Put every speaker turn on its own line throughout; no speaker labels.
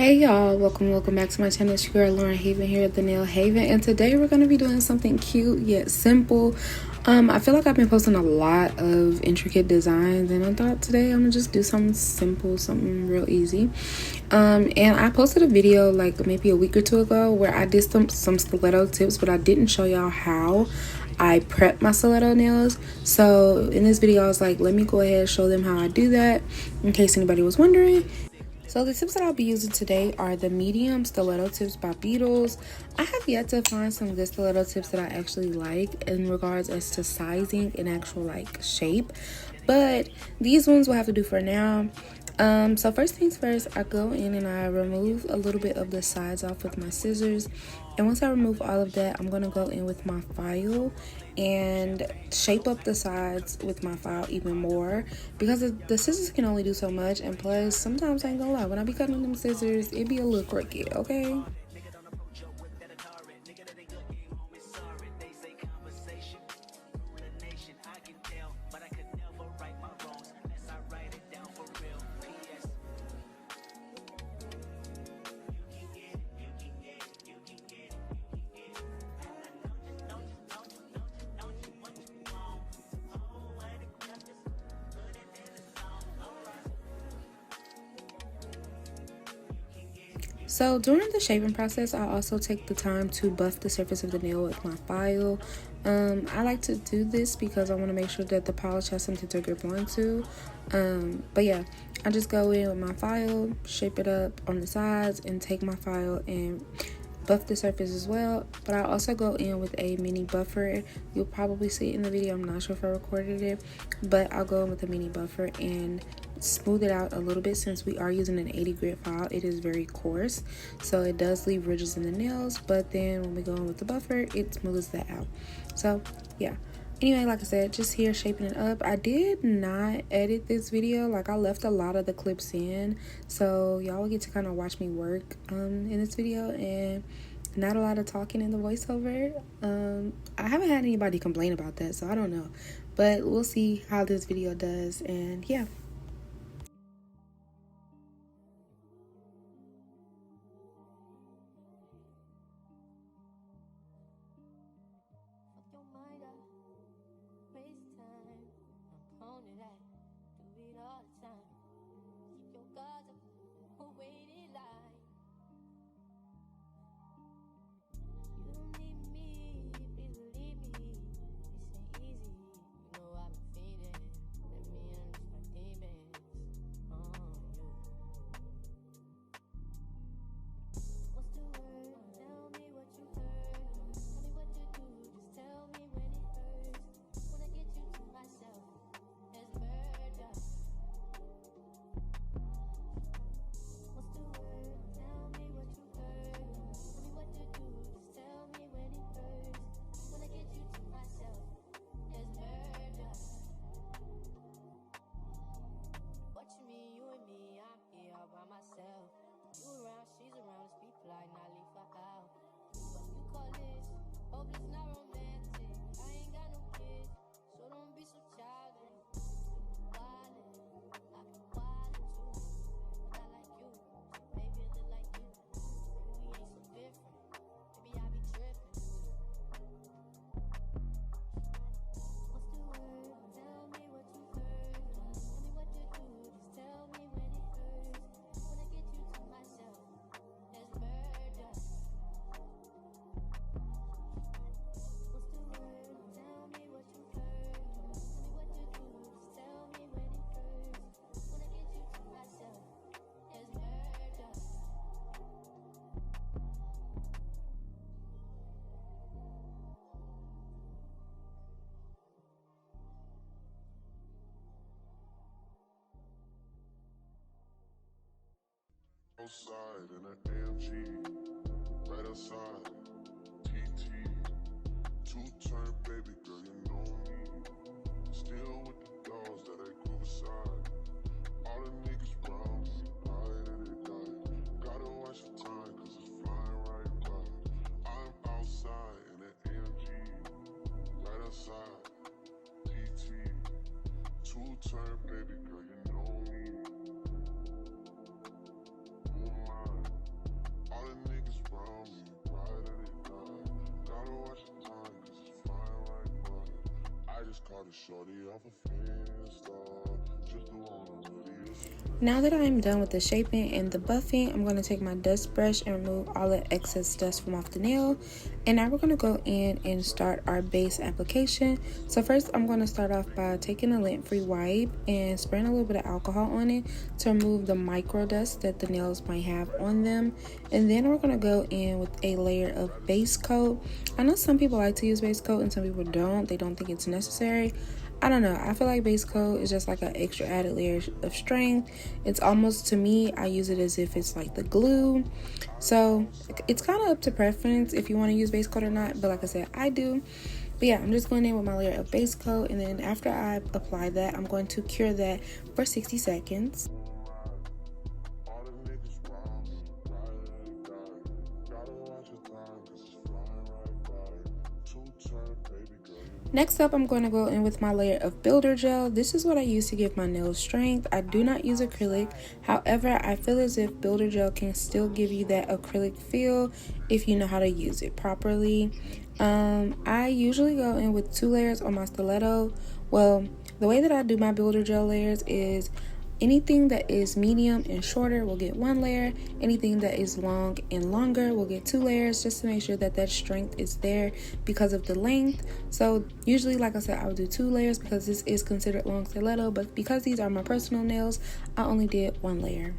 Hey y'all, welcome back to my channel. It's your girl Lauren Haven here at the Nail Haven, and today we're going to be doing something cute yet simple. I feel like I've been posting a lot of intricate designs, and I thought today I'm gonna just do something simple, something real easy. And I posted a video like maybe a week or two ago where I did some stiletto tips, but I didn't show y'all how I prep my stiletto nails. So in this video I was like, let me go ahead and show them how I do that in case anybody was wondering. So the tips that I'll be using today are the medium stiletto tips by Beetles. I have yet to find some good stiletto tips that I actually like in regards as to sizing and actual like shape, but these ones will have to do for now. So first things first, I go in and I remove a little bit of the sides off with my scissors, and once I remove all of that, I'm gonna go in with my file and shape up the sides with my file even more, because the scissors can only do so much, and plus sometimes I ain't gonna lie, when I be cutting them scissors it be a little crooked, okay? So during the shaving process, I also take the time to buff the surface of the nail with my file. I like to do this because I want to make sure that the polish has something to grip onto. But yeah, I just go in with my file, shape it up on the sides, and take my file and buff the surface as well. But I also go in with a mini buffer. You'll probably see it in the video. I'm not sure if I recorded it, but I'll go in with a mini buffer and smooth it out a little bit. Since we are using an 80 grit file, it is very coarse, so it does leave ridges in the nails, but then when we go in with the buffer, it smooths that out. So yeah, anyway, like I said, just here shaping it up. I did not edit this video, like I left a lot of the clips in, so y'all will get to kind of watch me work in this video, and not a lot of talking in the voiceover. I haven't had anybody complain about that, so I don't know, but we'll see how this video does. And yeah.
Outside in an AMG, right outside, TT, two-turn baby girl, you know me. Still with the dogs that I grew beside. All the niggas round me, high and they die. Gotta watch the time, cause it's flying right by. I'm outside in an AMG, right outside, TT, two-turn baby girl, you know me. just caught a shorty off a Finsta. Just the one I'm really a
Now that I'm done with the shaping and the buffing, I'm going to take my dust brush and remove all the excess dust from off the nail. And now we're going to go in and start our base application. So first I'm going to start off by taking a lint-free wipe and spraying a little bit of alcohol on it to remove the micro dust that the nails might have on them. And then we're going to go in with a layer of base coat. I know some people like to use base coat and some people don't. They don't think it's necessary. I don't know. I feel like base coat is just like an extra added layer of strength. It's almost, to me, I use it as if it's like the glue. So it's kind of up to preference if you want to use base coat or not. But like I said, I do. But yeah, I'm just going in with my layer of base coat. And then after I apply that, I'm going to cure that for 60 seconds.
all the niggas round me, ride or die. Gotta watch your time, cause it's flying right by. Two-turn, baby girl, you
Next up, I'm going to go in with my layer of builder gel. This is what I use to give my nails strength. I do not use acrylic. However, I feel as if builder gel can still give you that acrylic feel if you know how to use it properly. I usually go in with 2 layers on my stiletto. Well, the way that I do my builder gel layers is anything that is medium and shorter will get 1 layer. Anything that is long and longer will get 2 layers, just to make sure that that strength is there because of the length. So usually, like I said, I would do 2 layers because this is considered long stiletto, but because these are my personal nails, I only did 1 layer.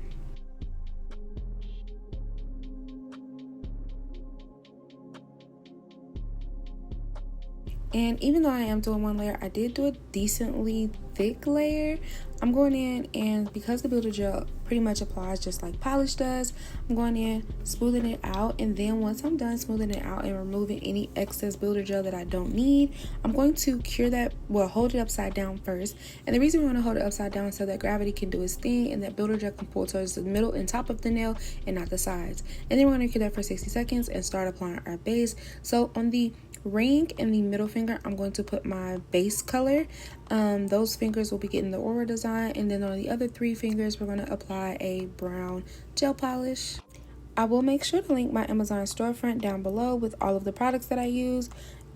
And even though I am doing 1 layer, I did do a decently thick layer. I'm going in, and because the builder gel pretty much applies just like polish does, I'm going in, smoothing it out, and then once I'm done smoothing it out and removing any excess builder gel that I don't need, I'm going to cure that, well, hold it upside down first. And the reason we want to hold it upside down is so that gravity can do its thing and that builder gel can pull towards the middle and top of the nail and not the sides. And then we're going to cure that for 60 seconds and start applying our base. So on the ring and the middle finger, I'm going to put my base color. Those fingers will be getting the aura design, and then on the other 3 fingers we're going to apply a brown gel polish. I will make sure to link my Amazon storefront down below with all of the products that I use.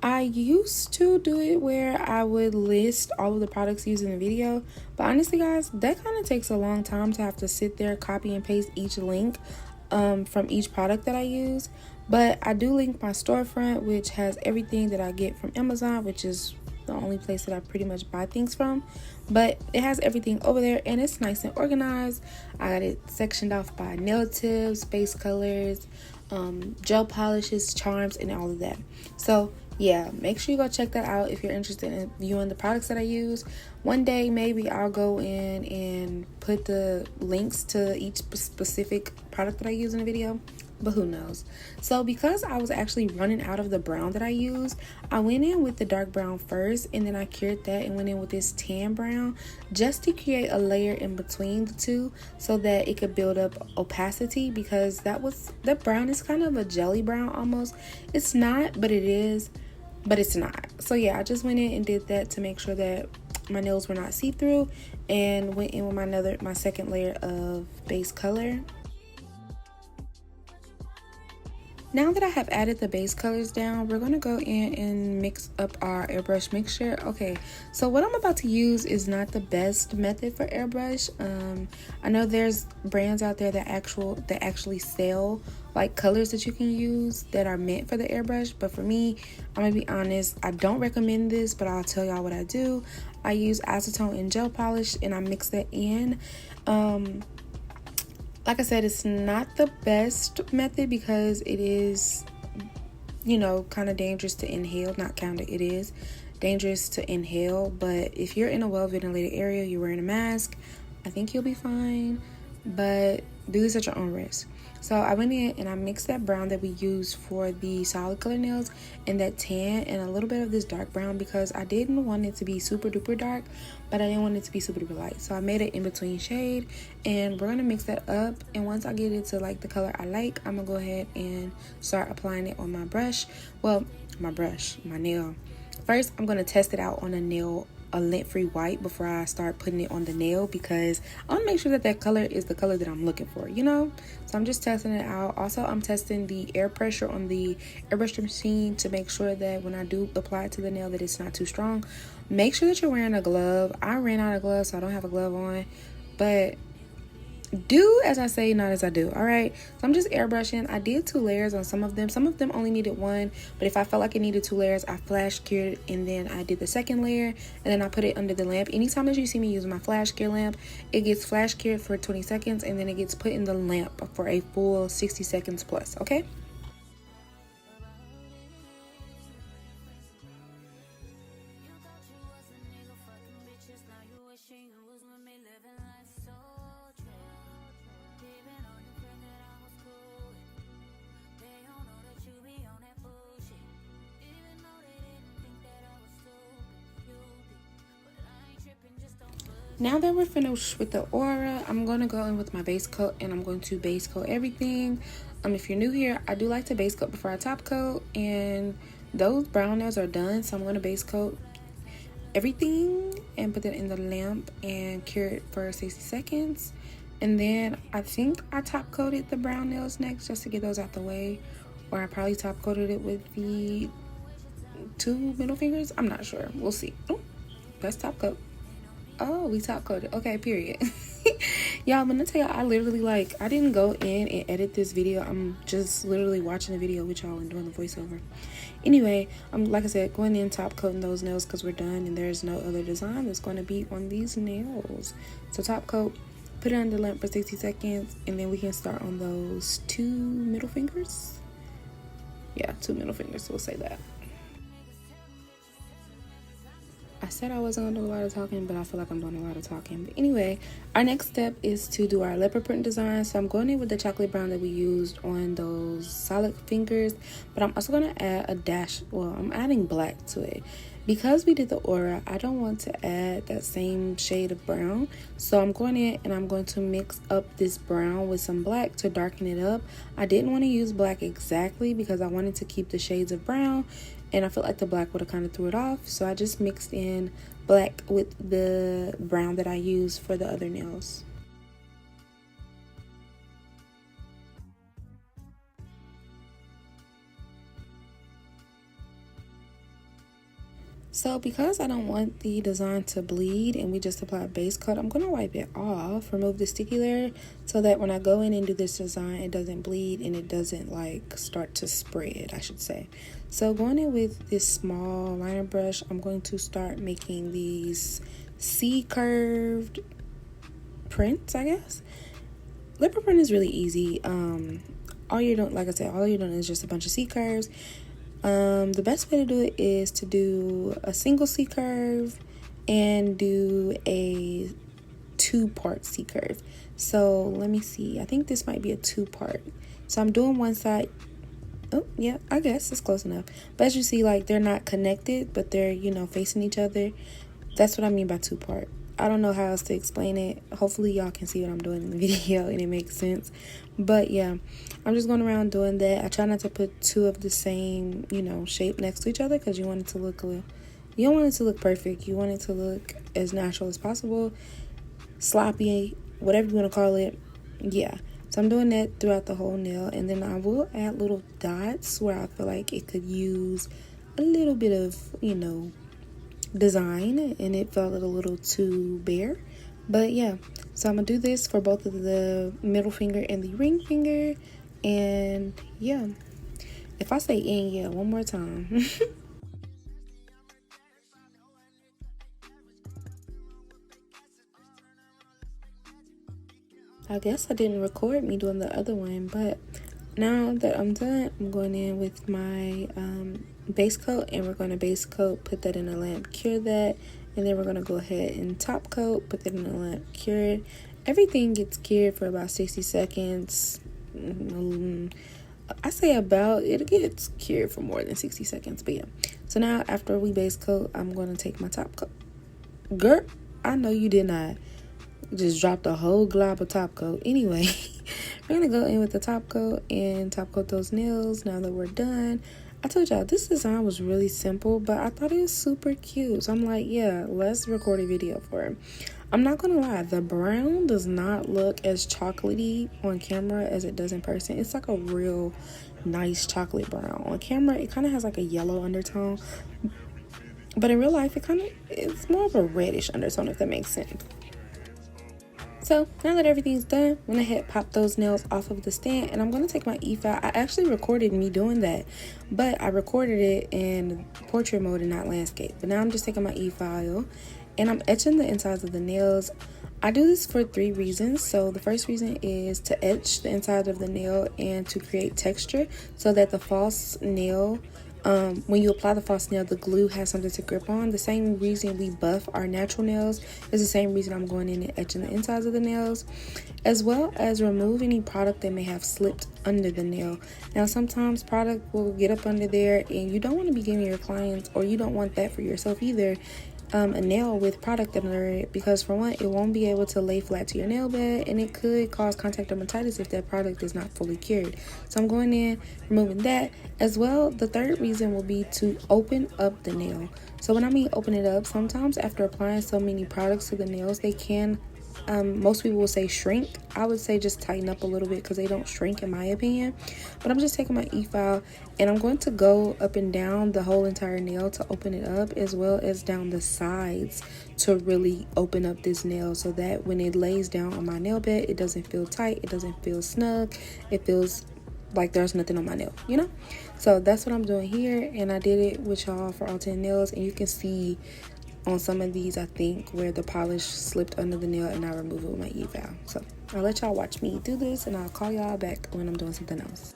I used to do it where I would list all of the products used in the video, but honestly guys, that kind of takes a long time to have to sit there, copy and paste each link from each product that I use. But I do link my storefront, which has everything that I get from Amazon, which is the only place that I pretty much buy things from. But it has everything over there, and it's nice and organized. I got it sectioned off by nail tips, base colors, gel polishes, charms, and all of that. So yeah, make sure you go check that out if you're interested in viewing the products that I use. One day maybe I'll go in and put the links to each specific product that I use in the video, but who knows. So because I was actually running out of the brown that I used, I went in with the dark brown first, and then I cured that and went in with this tan brown just to create a layer in between the two so that it could build up opacity, because that brown is kind of a jelly brown almost. It's not, but it is, but it's not. So yeah, I just went in and did that to make sure that my nails were not see-through, and went in with my second layer of base color. Now that I have added the base colors down, we're going to go in and mix up our airbrush mixture. Okay, so what I'm about to use is not the best method for airbrush. I know there's brands out there that actually sell like colors that you can use that are meant for the airbrush, but for me, I'm gonna be honest, I don't recommend this, but I'll tell y'all what I do. I use acetone and gel polish, and I mix that in. Like I said, it's not the best method because it is, you know, kind of dangerous to inhale. Not kind of, it is dangerous to inhale. But if you're in a well-ventilated area, you're wearing a mask, I think you'll be fine. But do this at your own risk. So I went in and I mixed that brown that we used for the solid color nails and that tan and a little bit of this dark brown, because I didn't want it to be super duper dark, but I didn't want it to be super duper light. So I made it in between shade, and we're gonna mix that up. And once I get it to like the color I like, I'm gonna go ahead and start applying it on my brush. Well, my nail. First, I'm gonna test it out on a nail a lint-free white before I start putting it on the nail, because I want to make sure that that color is the color that I'm looking for, you know? So I'm just testing it out. Also, I'm testing the air pressure on the airbrush machine to make sure that when I do apply it to the nail that it's not too strong. Make sure that you're wearing a glove. I ran out of gloves, so I don't have a glove on, but do as I say, not as I do. All right, so I'm just airbrushing. I did 2 layers on some of them only needed 1, but if I felt like it needed 2 layers, I flash cured it, and then I did the second layer, and then I put it under the lamp. Anytime that you see me using my flash cure lamp, it gets flash cured for 20 seconds, and then it gets put in the lamp for a full 60 seconds plus. Okay. Now that we're finished with the aura, I'm going to go in with my base coat, and I'm going to base coat everything. If you're new here, I do like to base coat before I top coat, and those brown nails are done, so I'm going to base coat everything and put it in the lamp and cure it for 60 seconds. And then I think I top coated the brown nails next just to get those out the way, or I probably top coated it with the 2 middle fingers. I'm not sure. We'll see. Oh, that's top coat. Oh, we top coated. Okay, period. Y'all, I'm gonna tell y'all, I literally, like, I didn't go in and edit this video. I'm just literally watching the video with y'all and doing the voiceover. Anyway, I'm, like I said, going in top coating those nails because we're done, and there's no other design that's going to be on these nails. So top coat, put it under the lamp for 60 seconds, and then we can start on those 2 middle fingers. Yeah, 2 middle fingers, we'll say that. I said I wasn't gonna do a lot of talking, but I feel like I'm doing a lot of talking. But anyway, our next step is to do our leopard print design. So I'm going in with the chocolate brown that we used on those solid fingers, but I'm also gonna add a dash. Well, I'm adding black to it because we did the aura. I don't want to add that same shade of brown, so I'm going in and I'm going to mix up this brown with some black to darken it up. I didn't want to use black exactly because I wanted to keep the shades of brown, and I felt like the black would have kind of threw it off, so I just mixed in black with the brown that I used for the other nails. So because I don't want the design to bleed and we just apply a base coat, I'm going to wipe it off, remove the sticky layer, so that when I go in and do this design, it doesn't bleed and it doesn't like start to spread, I should say. So going in with this small liner brush, I'm going to start making these C-curved prints, I guess. Leopard print is really easy. All you're doing, like I said, all you're doing is just a bunch of C-curves. The best way to do it is to do a single C-curve and do a 2-part C-curve. So let me see, I think this might be a 2-part. So I'm doing one side. Oh yeah, I guess it's close enough. But as you see, like, they're not connected, but they're, you know, facing each other. That's what I mean by 2-part. I don't know how else to explain it. Hopefully y'all can see what I'm doing in the video and it makes sense. But yeah, I'm just going around doing that. I try not to put 2 of the same, you know, shape next to each other, because you want it to look you don't want it to look perfect. You want it to look as natural as possible, sloppy, whatever you want to call it. Yeah, so I'm doing that throughout the whole nail, and then I will add little dots where I feel like it could use a little bit of, you know, design, and it felt a little too bare. But yeah, so I'm gonna do this for both of the middle finger and the ring finger. And yeah, if I say "and yeah" one more time. I guess I didn't record me doing the other one, but now that I'm done, I'm going in with my base coat, and we're going to base coat, put that in a lamp, cure that, and then we're going to go ahead and top coat, put that in a lamp, cure it. Everything gets cured for about 60 seconds. I say about, it gets cured for more than 60 seconds, but yeah. So now after we base coat, I'm going to take my top coat. Girl, I know you did not just drop the whole glob of top coat. Anyway, we're going to go in with the top coat and top coat those nails. Now that we're done, I told y'all this design was really simple, but I thought it was super cute. So I'm like, yeah, let's record a video for it. I'm not gonna lie, the brown does not look as chocolatey on camera as it does in person. It's like a real nice chocolate brown. On camera, it kind of has like a yellow undertone, but in real life, it's more of a reddish undertone, if that makes sense. So now that everything's done, went ahead, popped those nails off of the stand, and I'm going to take my e-file. I actually recorded me doing that, but I recorded it in portrait mode and not landscape. But now I'm just taking my e-file and I'm etching the insides of the nails. I do this for 3 reasons. So the first reason is to etch the inside of the nail and to create texture so that the false nail, when you apply the false nail, the glue has something to grip on. The same reason we buff our natural nails is the same reason I'm going in and etching the insides of the nails, as well as remove any product that may have slipped under the nail. Now, sometimes product will get up under there and you don't want to be giving your clients, or you don't want that for yourself either, a nail with product under it, because for one, it won't be able to lay flat to your nail bed and it could cause contact dermatitis if that product is not fully cured. So I'm going in, removing that. As well, the third reason will be to open up the nail. So when I mean open it up, sometimes after applying so many products to the nails, they can, most people will say shrink. I would say just tighten up a little bit because they don't shrink in my opinion. But I'm just taking my e-file and I'm going to go up and down the whole entire nail to open it up, as well as down the sides to really open up this nail so that when it lays down on my nail bed, it doesn't feel tight, it doesn't feel snug, it feels like there's nothing on my nail, you know? So that's what I'm doing here, and I did it with y'all for all 10 nails, and you can see on some of these, I think, where the polish slipped under the nail and I remove it with my e-file. So I'll let y'all watch me do this and I'll call y'all back when I'm doing something else.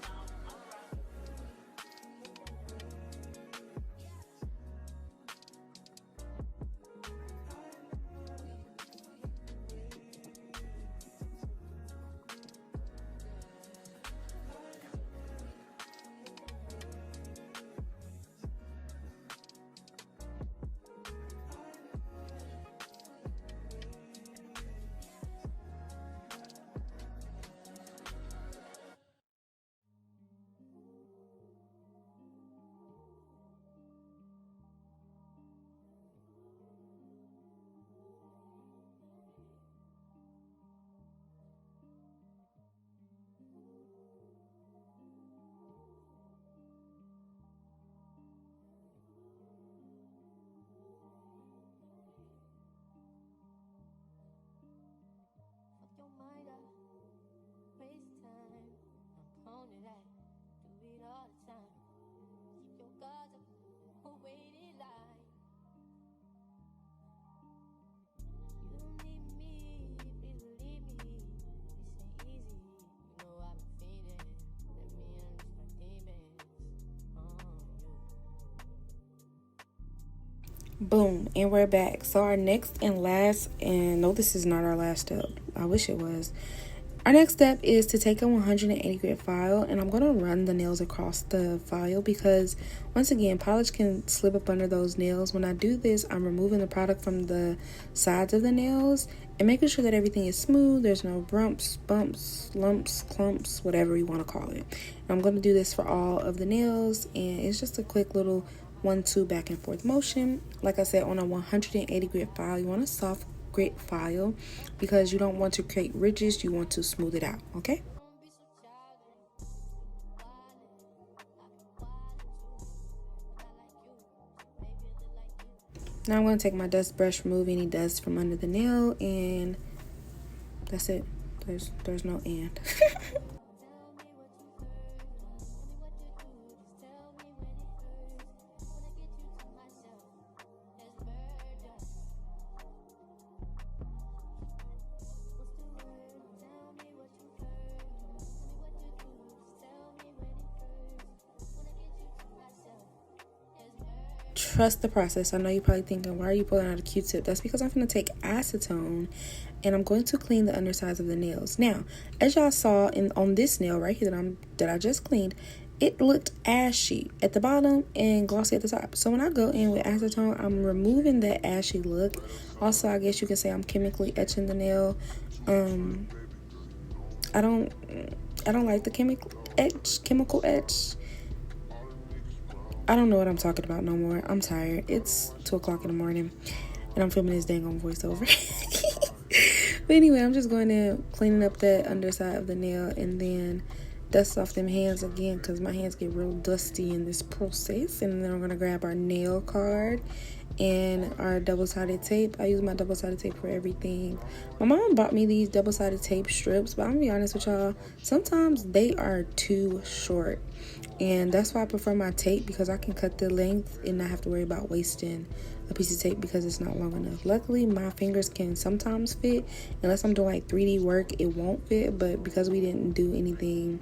Boom, and we're back. So our next and last, and no, this is not our last step, I wish it was. Our next step is to take a 180 grit file, and I'm going to run the nails across the file because, once again, polish can slip up under those nails. When I do this, I'm removing the product from the sides of the nails and making sure that everything is smooth. There's no bumps, lumps, clumps, whatever you want to call it. And I'm going to do this for all of the nails, and it's just a quick little 1-2 back and forth motion. Like I said, on a 180 grit file, you want a soft grit file because you don't want to create ridges, you want to smooth it out, okay? Now I'm going to take my dust brush, remove any dust from under the nail, and that's it. There's no and. Trust the process. I know you're probably thinking, why are you pulling out a Q-tip? That's because I'm going to take acetone and I'm going to clean the undersides of the nails. Now, as y'all saw on this nail right here that I just cleaned, it looked ashy at the bottom and glossy at the top. So when I go in with acetone, I'm removing that ashy look. Also, I guess you can say I'm chemically etching the nail. I don't like the chemical etch. I don't know what I'm talking about no more. I'm tired. It's 2 o'clock in the morning and I'm filming this dang on voiceover. But anyway, I'm just going in, cleaning up that underside of the nail, and then dust off them hands again because my hands get real dusty in this process. And then I'm going to grab our nail card and our double-sided tape. I use my double-sided tape for everything. My mom bought me these double-sided tape strips, but I'm gonna be honest with y'all, sometimes they are too short, and that's why I prefer my tape, because I can cut the length and not have to worry about wasting a piece of tape because it's not long enough. Luckily, my fingers can sometimes fit. Unless I'm doing like 3D work, it won't fit, but because we didn't do anything,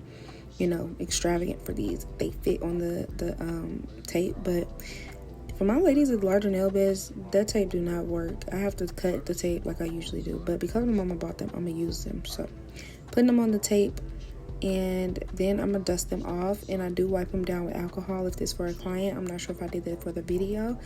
you know, extravagant for these, they fit on the tape. But for my ladies with larger nail beds, that tape do not work. I have to cut the tape like I usually do, but because my mama bought them, I'm gonna use them. So putting them on the tape, and then I'm gonna dust them off, and I do wipe them down with alcohol if this for a client. I'm not sure if I did that for the video,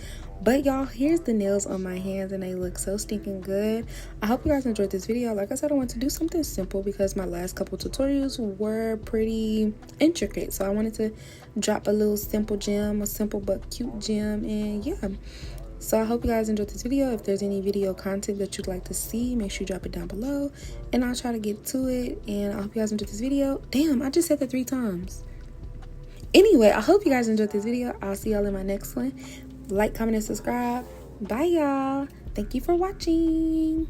but y'all, here's the nails on my hands, and they look so stinking good. I hope you guys enjoyed this video. Like I said, I want to do something simple because my last couple tutorials were pretty intricate, so I wanted to drop a little simple gem, a simple but cute gem. And yeah, so I hope you guys enjoyed this video. If there's any video content that you'd like to see, make sure you drop it down below and I'll try to get to it. And I hope you guys enjoyed this video. Damn, I just said that 3 times. Anyway, I hope you guys enjoyed this video. I'll see y'all in my next one. Like, comment, and subscribe. Bye, y'all. Thank you for watching.